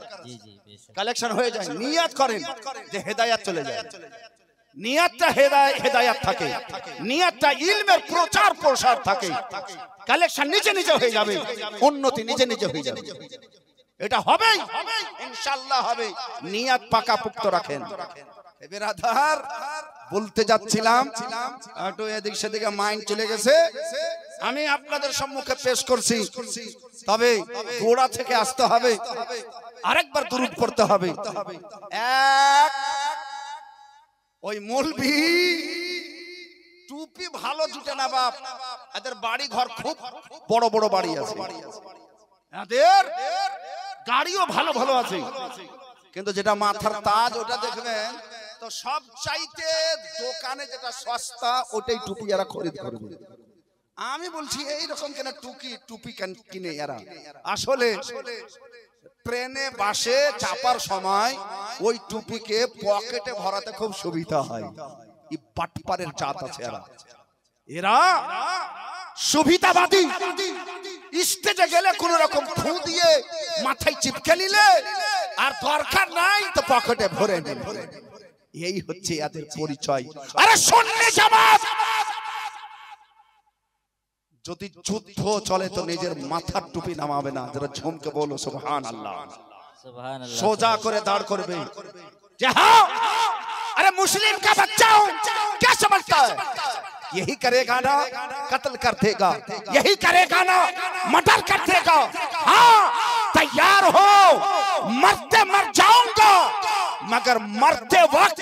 কালেকশন হয়ে যায়। নিয়াত করেন যে হেদায়েত চলে যায়, নিয়াতটা হেদায়েত থাকে, নিয়াতটা ইলমের প্রচার প্রসার থাকে। কালেকশন নিজে নিজে হয়ে যাবে, উন্নতি নিজে নিজে হয়ে যাবে। এটা হবেই ইনশাআল্লাহ হবে। নিয়াত পাকা পুক্ত রাখেন। বিরাদার, বলতে যাচ্ছিলাম, একটু এদিক সেদিকে মাইন্ড চলে গেছে। আমি আপনাদের সম্মুখে পেশ করছি, তবে গোড়া থেকে আসতে হবে, আরেকবার দুরূদ পড়তে হবে। এক, ওই মৌলভী টুপি ভালো জুটে না বাপ, এদের বাড়ি ঘর খুব বড় বড় বাড়ি আছে, এদের গাড়িও ভালো ভালো আছে, কিন্তু যেটা মাথার তাজ ওটা দেখবেন তো সব চাইতে দোকানে যেটা সস্তা ওটাই টুপি এরা খরিদ করবে। আমি বলছি এইরকম কেন টুপি কিনে এরা? আসলে ট্রেনে বাসে চাপার সময় ওই টুপিকে পকেটে ভরাতে খুব সুবিধা হয়। এই বাটপারের জাত আছে এরা সুবিধাবাদী। স্টেজে গেলে কোন রকম ফু দিয়ে মাথায় চিপকে নিলে আর দরকার নাই তো পকেটে ভরে নেবে। এই হচ্ছে এদের পরিচয়। আরে সুন্নি জামাত যদি যুদ্ধ চলে তো নিজের মাথার টুপি নামাবে না। যারা ঝুমকে বলো সুবহানাল্লাহ, सुभान सोजा करे दाढ़ करबे जे हाँ, अरे मुस्लिम का बच्चा हूं, क्या समझता है? यही करेगा ना कत्ल कर देगा, यही करेगा ना मर्डर कर देगा। हाँ तैयार हो, मरते मर जाऊंगा मगर मरते वक्त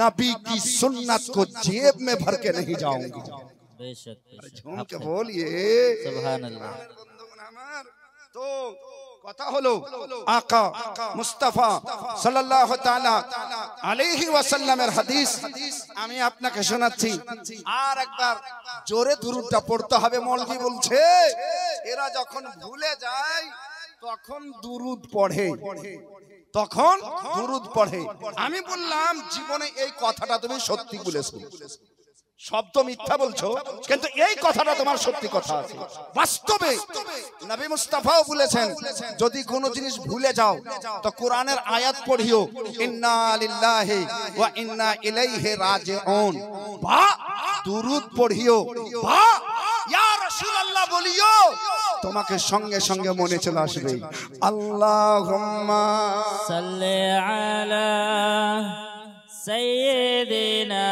नबी की सुन्नत को जेब में भर के नहीं जाऊंगा। बेशक झूम के बोलिए सुभान अल्लाह। तो কথা হলো আকা মুস্তাফা সাল্লাল্লাহু তাআলা আলাইহি ওয়াসাল্লামের হাদিস আমি আপনাকে শোনাচ্ছি। আর একবার জোরে দুরূদটা পড়তে হবে। মৌলভী বলছে এরা যখন ভুলে যায় তখন দুরূদ পড়ে, তখন দুরূদ পড়ে। আমি বললাম জীবনে এই কথাটা তুমি সত্যি বলেছো, শব্দ মিথ্যা বলছো কিন্তু এই কথাটা তোমার সত্যি কথা আছে। বাস্তবে নবী মুস্তাফাও বলেছেন যদি কোনো জিনিস ভুলে যাও তো কোরআনের আয়াত পড়িও, ইন্না লিল্লাহি ওয়া ইন্না ইলাইহি রাজিউন, বা দুরূদ পড়িও, বা ইয়া রাসূলুল্লাহ বলিও, তোমাকে সঙ্গে সঙ্গে মনে চলে আসবে আল্লাহুম্মা সাল্লি আলা سيدنا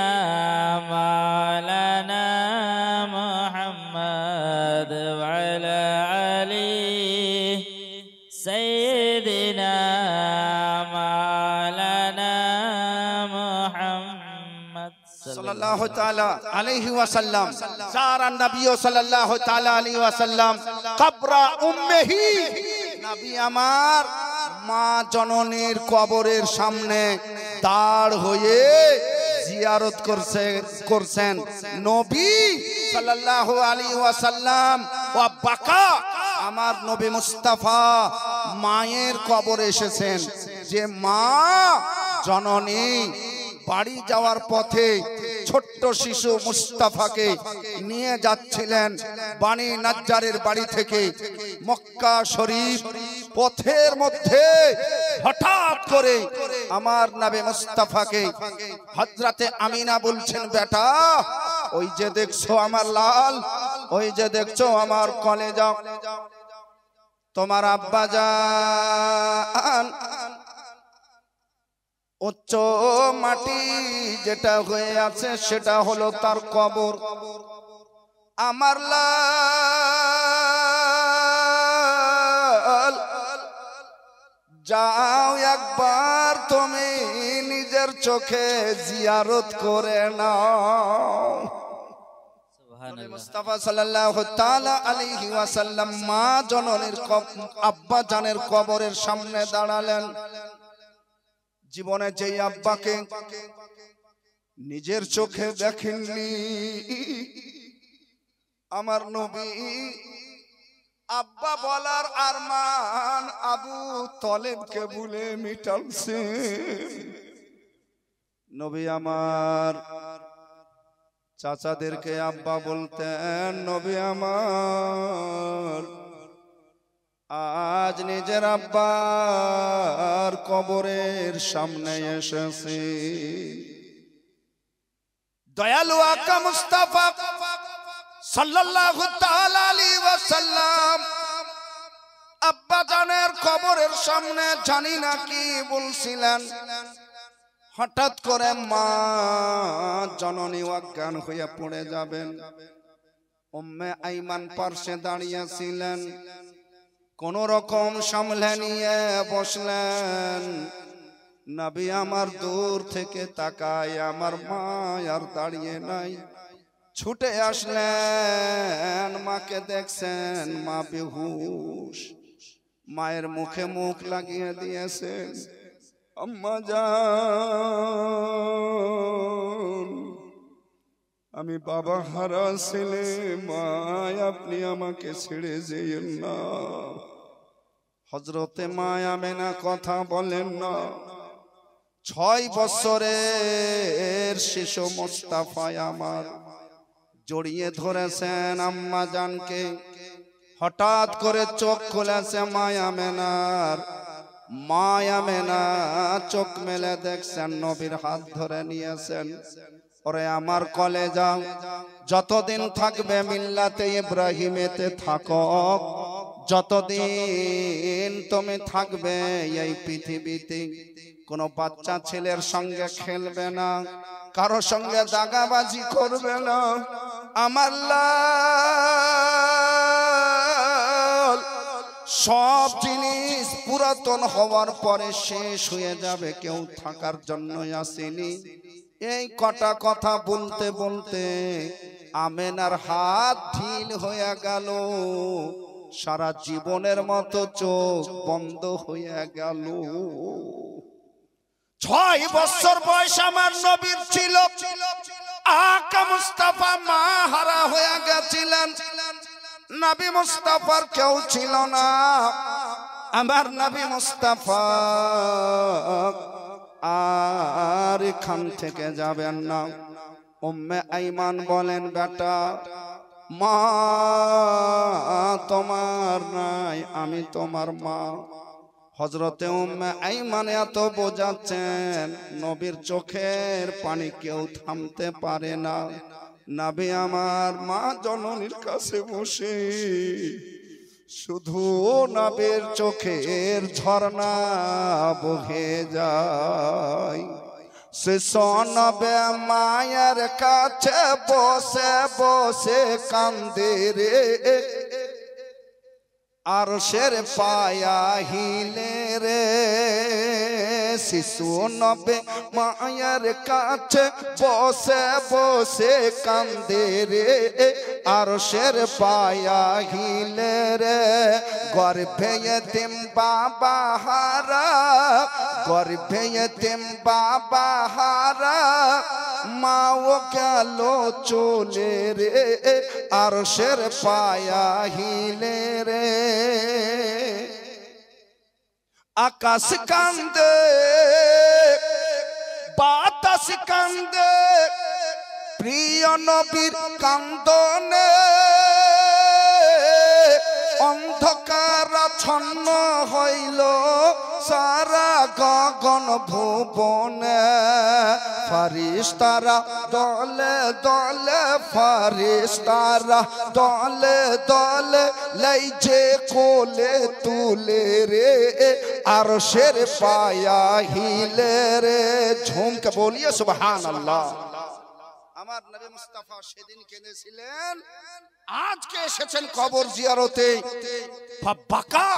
مولانا محمد وعلى علي سيدنا مولانا محمد सल्लल्लाहु ताला अलैहि वसल्लम सारा नबी सल्लल्लाहु ताला अलैहि वसल्लम कब्र उम्मेही, नबी আমার মা জননীর কবরের সামনে দাঁড় হয়ে জিয়ারত করছেন নবী সাল্লাল্লাহু আলাইহি ওয়াসাল্লাম। ওয়া বাকা আমার নবী মুস্তাফা মায়ের কবরে এসেছেন। যে মা জননী বাড়ি যাওয়ার পথে ছোট্ট শিশু মুস্তাফাকে নিয়ে যাচ্ছিলেন বানি নাজ্জারের বাড়ি থেকে মক্কা শরীফ। পথের মধ্যে হঠাৎ করে আমার নবী মুস্তাফাকে হযরতে আমিনা বলছেন, বেটা ওই যে দেখছো আমার লাল, ওই যে দেখছো আমার কলেজা, তোমার আব্বা জান উচ্চ মাটি যেটা হয়ে আছে সেটা হলো তার কবর। আমার লাল যাও একবার তুমি নিজের চোখে জিয়ারত করে নাও। মুস্তাফা সাল্লাল্লাহু তাআলা আলাইহি ওয়াসাল্লাম মা জননীর আব্বা জানের কবরের সামনে দাঁড়ালেন। জীবনে যেই আব্বাকে নিজের চোখে দেখেননি আমার নবী আব্বা বলার আরমান আবু তলেবকে বলে মিটালছে। নবী আমার চাচাদেরকে আব্বা বলতেন, নবী আমার আজ নিজের আব্বার কবরের সামনে এসেছি। দয়ালু আকা মুস্তাফা সাল্লাল্লাহু তাআলা আলাইহি ওয়াসাল্লাম আব্বা জানের কবরের সামনে জানি না কি বলছিলেন। হঠাৎ করে মা জননী অজ্ঞান হয়ে পড়ে যাবেন। উম্মে আইমান পার্শ্বে দাঁড়িয়েছিলেন, কোন রকম সামলে নিয়ে বসলেন। নবী আমার দূর থেকে তাকায়, আমার মা আর দাঁড়িয়ে নাই, ছুটে আসলেন। মাকে দেখছেন মা বেহুশ, মায়ের মুখে মুখ লাগিয়ে দিয়েছেন। আম্মা জান আমি বাবা হারা ছেলে, মা আপনি আমাকে ছেড়ে যেয়েন না। হযরতে মা আমেনা কথা বলেন না। 6 বছরের শিশু মুস্তাফা আমার জড়িয়ে ধরেছেন আম্মা জানকে। হঠাৎ করে চোখ খুলেছে মা আমেনার, মা আমেনা চোখ মেলে দেখছেন, নবীর হাত ধরে নিয়েছেন। ওরে আমার কলেজা, যতদিন থাকবে মিল্লাতে ইব্রাহিমেতে থাকো, যতদিন তুমি থাকবে এই পৃথিবীতে, কোনো বাচ্চা ছেলের সঙ্গে খেলবে না, কারো সঙ্গে দাগাবাজি করবে না। আমার লাল সব জিনিস পুরাতন হওয়ার পরে শেষ হয়ে যাবে, কেউ থাকার জন্য আসেনি। এই কটা কথা বলতে বলতে আমেনার হাত ঢিল হয়ে গেল, সারা জীবনের মতো চোখ বন্ধ হয়ে গেল। 6 বছর বয়স আমার নবীর ছিল, আকা মুস্তাফা মা হারা হয়ে গেছিলেন। নবী মুস্তাফার কেউ ছিল না, আমার নবী মুস্তাফা আর এখান থেকে যাবেন না। উম্মে আইমান বলেন, বেটা মা তোমার নাই, আমি তোমার মা। হযরতে উম্মে আইমান এত বোঝাচ্ছেন, নবীর চোখের পানি কেউ থামতে পারে না। নবী আমার মা জননীর কাছে বসে শুধু নবীর চোখের ঝর্ণা বহে যায়। সে নবে মায়ের কাছে বসে বসে কান্দে রে, আর শের পায়া হিলে রে। শিশু নবে মায়ের কাছে বসে বসে কান্দে রে, আর শের পায়া হিলে রে। গর্ভে এতিম বাবা হারা, গর্ভে এতিম বাবা হারা, মাও গেল চলে রে, আর শের পায়া হিলে রে। আকাশ কান্দে, বাতাস কান্দে, প্রিয় নবীর কান্দনে অন্ধকার ছন্ন হইল সারা গগন ভুবনে। ফারিস্তারা দলে দলে, ফারিস্তারা দলে দলে, লাইছে কোলে তুলে রে, আর শের পায়া হিলে রে। ঝুমকে বলিয়ে সুবহানাল্লাহ। আমার নবী মুস্তাফা সেদিন কেঁদেছিলেন, আজকে এসেছেন কবর জিয়ারতে, বাকা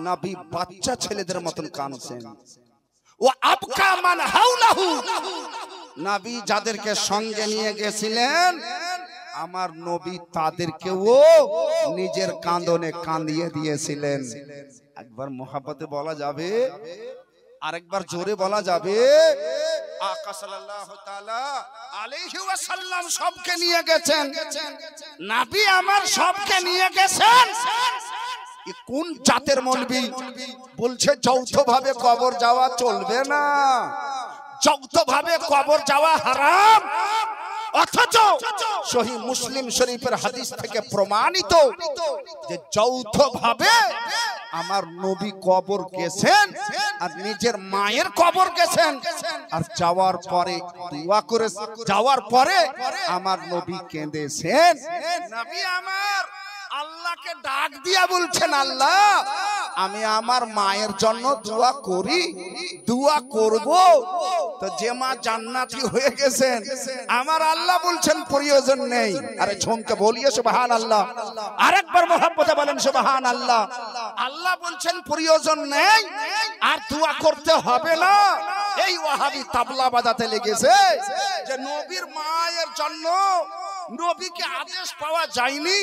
নবী বাচ্চা ছেলেদের মতন কাঁদছেন। ও আবকা মান হাওলাহু, নবী যাদেরকে সঙ্গে নিয়ে গেছিলেন আমার নবী তাদেরকেও নিজের কাঁদনে কাঁদিয়ে দিয়েছিলেন। একবার মোহাব্বতে বলা যাবে, আরেকবার জোরে বলা যাবে। আকা সাল্লাল্লাহু তাআলা আলাইহি ওয়াসাল্লাম সবকে নিয়ে গেছেন, নবী আমার সবকে নিয়ে গেছেন। কোন জাতের মৌলবি বলছে যৌথভাবে কবর যাওয়া চলবে না, যৌথভাবে কবর যাওয়া হারাম। অথচ সহিহ মুসলিম শরীফের হাদিস থেকে প্রমাণিত যে যৌথভাবে আমার নবী কবর গেছেন, আর নিজের মায়ের কবর গেছেন, আর যাওয়ার পরে দোয়া করে, যাওয়ার পরে আমার নবী কেঁদেছেন। নবী আমার আল্লাহকে ডাক দিয়া বলছেন, আল্লাহ আমি আমার মায়ের জন্য দোয়া করি, দোয়া করব। তো যে মা জান্নাতি হয়ে গেছেন, আমার আল্লাহ বলছেন প্রয়োজন নেই। আরে ঝুমকে বলিয়ে সুবহানাল্লাহ। আরেকবার মোহাব্বতে বলেন সুবহানাল্লাহ। আল্লাহ বলছেন প্রয়োজন নেই, আর দোয়া করতে হবে না। এই ওয়াহাবি তাবলা বাজাতে লেগেছে যে নবীর মায়ের জন্য নবীকে আদেশ পাওয়া যায়নি,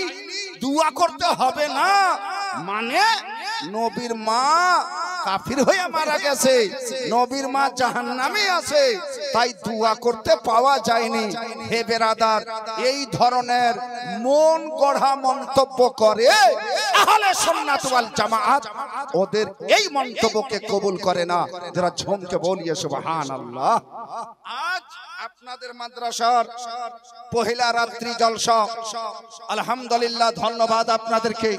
দোয়া করতে হবে না। মানে নবীর মা কাফির হয়ে মারা গেছে, নবীর মা জাহান্নামে আছে, তাই দোয়া করতে পাওয়া যায়নি। হে বেরাদার, এই ধরনের মন গড়া মন্তব্য করে আহলে সুন্নাত ওয়াল জামাআত, ওদের এই মন্তব্যকে কবুল করে না। যারা ঝুমকে বলিয়ে সুবহানাল্লাহ। আজ আপনাদের মাদ্রাসার পহেলা রাত্রি জলসা, আলহামদুলিল্লাহ, ধন্যবাদ আপনাদেরকে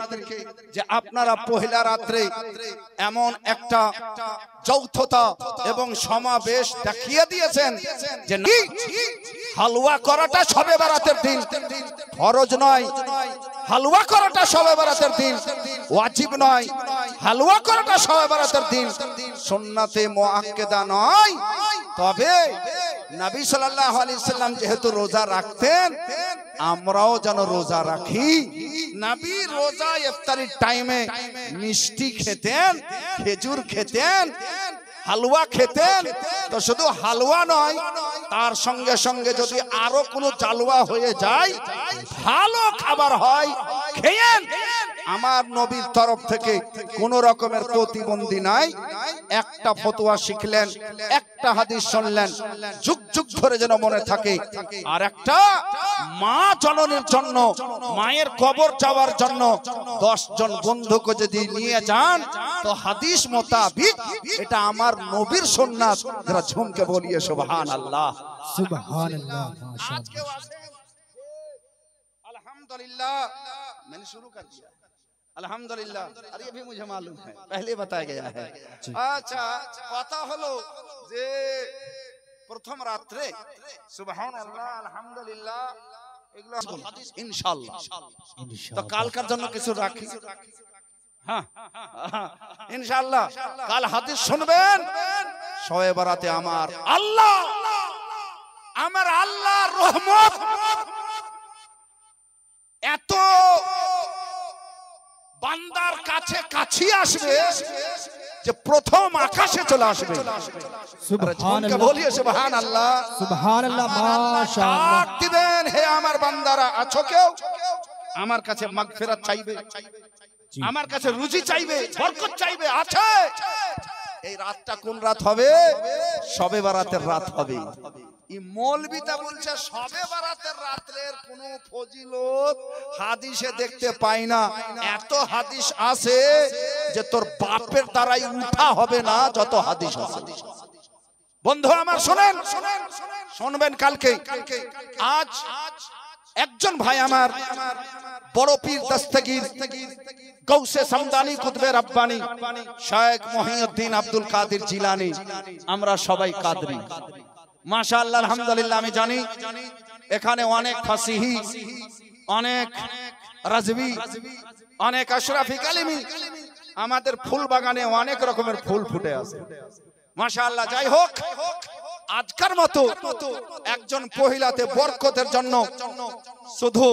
যে আপনারা পহেলা রাত্রে এমন একটা যৌথতা এবং সমাবেশ দেখিয়ে দিয়েছেন যে হালুয়া করাটা শবে বরাতের দিন ফরজ নয়, হালুয়া করাটা শবে বরাতের দিন ওয়াজিব নয়, হালুয়া করাটা শবে বরাতের দিন সুন্নাতে মুআক্কাদা নয়। তবে নবী সাল্লাল্লাহু আলাইহি সাল্লাম যেহেতু রোজা রাখতেন, আমরাও যেন রোজা রাখি। নবী রোজা ইফতারির টাইমে মিষ্টি খেতেন, খেজুর খেতেন, হালুয়া খেতেন। তো শুধু হালুয়া নয়, তার সঙ্গে সঙ্গে যদি আরো কোনো জালুয়া হয়ে যায়, ভালো খাবার হয়, খেয়েন। আমার নবীর তরফ থেকে কোন রকমের প্রতিবন্ধী নাই। একটা ফতোয়া শিখলেন, একটা হাদিস শুনলেন, যুগ যুগ ধরে যেন মনে থাকে। আর একটা মা জননীর জন্য, মায়ের কবর যাওয়ার জন্য 10 জন বন্ধুকে যদি নিয়ে যান, তো হাদিস মোতাবিক এটা আমার নবীর সুন্নাত। যারা ঝুমকে বলিয়ে সুবহানাল্লাহ, সুবহানাল্লাহ, মাশাআল্লাহ। अल्हम्दुलिल्लाह, मैंने शुरू कर दिया। अल्हम्दुलिल्लाह, अरे ये भी मुझे मालूम है, पहले बताया गया है। अच्छा, কথা হলো যে প্রথম রাতে সুবহানাল্লাহ, আলহামদুলিল্লাহ, এগুলো হাদিস ইনশাআল্লাহ। তো কালকার জন্য কিছু রাখি, হ্যাঁ ইনশাআল্লাহ। কাল হাদিস শুনবেন। শবে বরাতে আমার আল্লাহর রহমত এত বান্দার কাছে কাছে আসবে যে প্রথম আকাশে চলে আসবে। সুবহানাল্লাহ, বলিয়ে সুবহানাল্লাহ, সুবহানাল্লাহ, মাশাআল্লাহ। ডাক দিবেন, হে আমার বান্দারা, আছো কেউ আমার কাছে মাগফিরাত চাইবে, আমার কাছে রুজি চাইবে, বরকত চাইবে? আছে। এই রাতটা কোন রাত হবে? শবে বরাতের রাত হবে। এই মৌলবিটা বলছে শবে বরাতের রাতের কোনো ফজিলত হাদিসে দেখতে পাই না। এত হাদিস আছে যে তোর বাপের দ্বারাই উঠা হবে না, যত হাদিস আছে। বন্ধু আমার শুনেন, শুনবেন কালকে। আজ একজন ভাই আমার বড় পীর দস্তগীর গৌসে সামদানি কুতবে রব্বানি শেখ মহিউদ্দিন আব্দুল কাদের জিলানী, আমরা সবাই কাদরি মাশাআল্লাহ, আলহামদুলিল্লাহ। আমি জানি এখানে অনেক ফাসিহি, অনেক রাজবি, অনেক আশরাফি কালিমি, আমাদের ফুল বাগানে অনেক রকমের ফুল ফুটে আছে মাশাআল্লাহ। যাই হোক, আজকের মতো একজন পহিলাতে বরকতের জন্য শুধু